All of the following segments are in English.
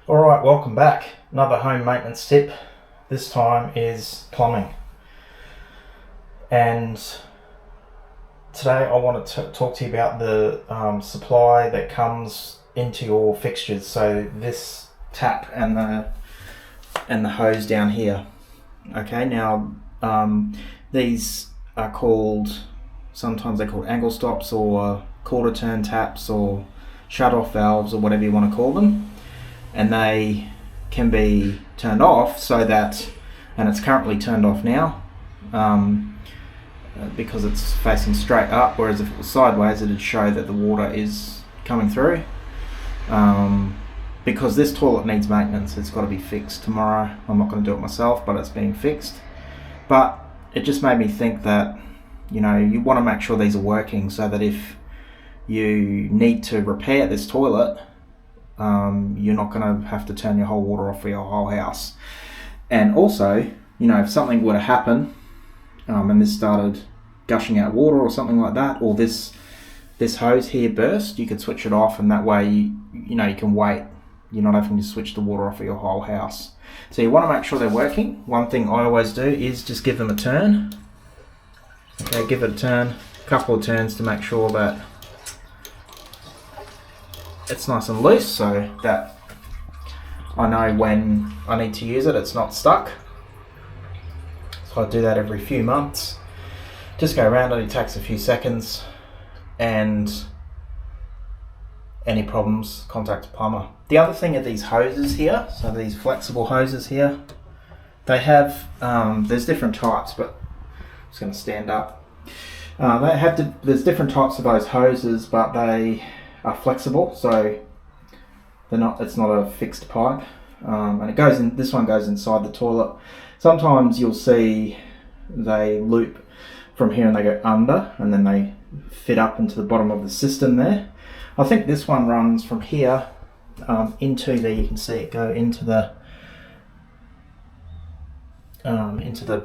Alright, welcome back. Another home maintenance tip. This time is plumbing. And today I want to talk to you about the supply that comes into your fixtures. So this tap and the hose down here. Okay, now these are called, sometimes they're called angle stops or quarter turn taps or shut off valves or whatever you want to call them. And they can be turned off so that, and it's currently turned off now because it's facing straight up, whereas if it was sideways it'd show that the water is coming through. Because this toilet needs maintenance, it's got to be fixed tomorrow. I'm not going to do it myself, but it's being fixed. But it just made me think that, you know, you want to make sure these are working so that if you need to repair this toilet, you're not going to have to turn your whole water off for your whole house. And also, you know, if something were to happen and this started gushing out water or something like that, or this hose here burst, you could switch it off, and that way you know you can wait. You're not having to switch the water off for your whole house. So you want to make sure they're working. One thing I always do is just give them a turn. Okay, give it a turn, a couple of turns to make sure that it's nice and loose so that I know when I need to use it, it's not stuck. So I do that every few months. Just go around it, it takes a few seconds, and any problems, contact a plumber. The other thing are these hoses here, so these flexible hoses here. They have, there's different types, but I'm just going to stand up. There's different types of those hoses, but they are flexible, so it's not a fixed pipe, and it goes in. This one goes inside the toilet. Sometimes you'll see they loop from here and they go under, and then they fit up into the bottom of the system there. I think this one runs from here into there. You can see it go into the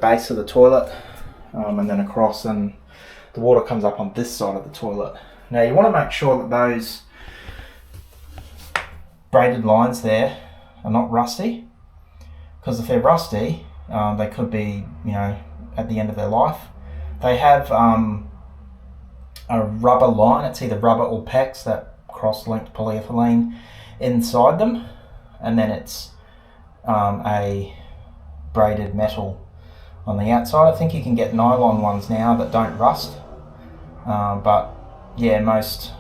base of the toilet, and then across, and the water comes up on this side of the toilet. Now you want to make sure that those braided lines there are not rusty, because if they're rusty, they could be, you know, at the end of their life. They have a rubber line. It's either rubber or PEX, that cross-linked polyethylene inside them, and then it's a braided metal on the outside. I think you can get nylon ones now that don't rust, but yeah, most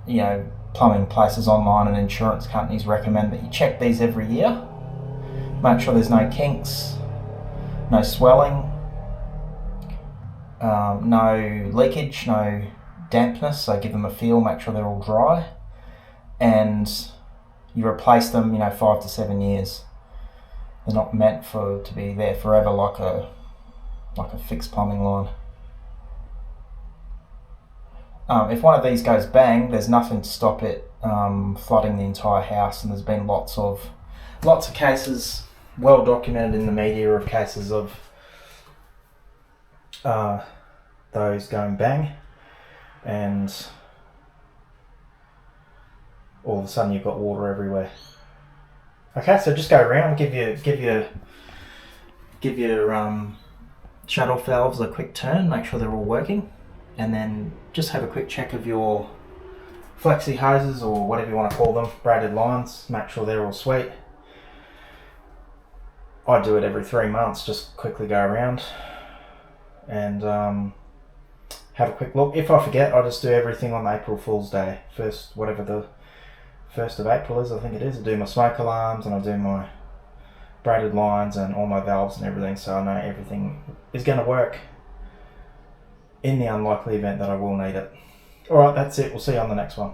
you know, plumbing places online and insurance companies recommend that you check these every year. Make sure there's no kinks, no swelling, no leakage, no dampness. So give them a feel, make sure they're all dry, and you replace them, you know, 5 to 7 years. They're not meant to be there forever like a fixed plumbing line. If one of these goes bang, there's nothing to stop it flooding the entire house, and there's been lots of cases well documented in the media of cases of those going bang, and all of a sudden you've got water everywhere. Okay, so just go around, give your shut off valves a quick turn, make sure they're all working, and then just have a quick check of your Flexi hoses, or whatever you want to call them, braided lines. Make sure they're all sweet. I do it every 3 months, just quickly go around and have a quick look. If I forget, I just do everything on April Fool's Day. Whatever the 1st of April is, I think it is. I do my smoke alarms, and I do my braided lines and all my valves and everything, so I know everything is going to work in the unlikely event that I will need it. Alright, that's it. We'll see you on the next one.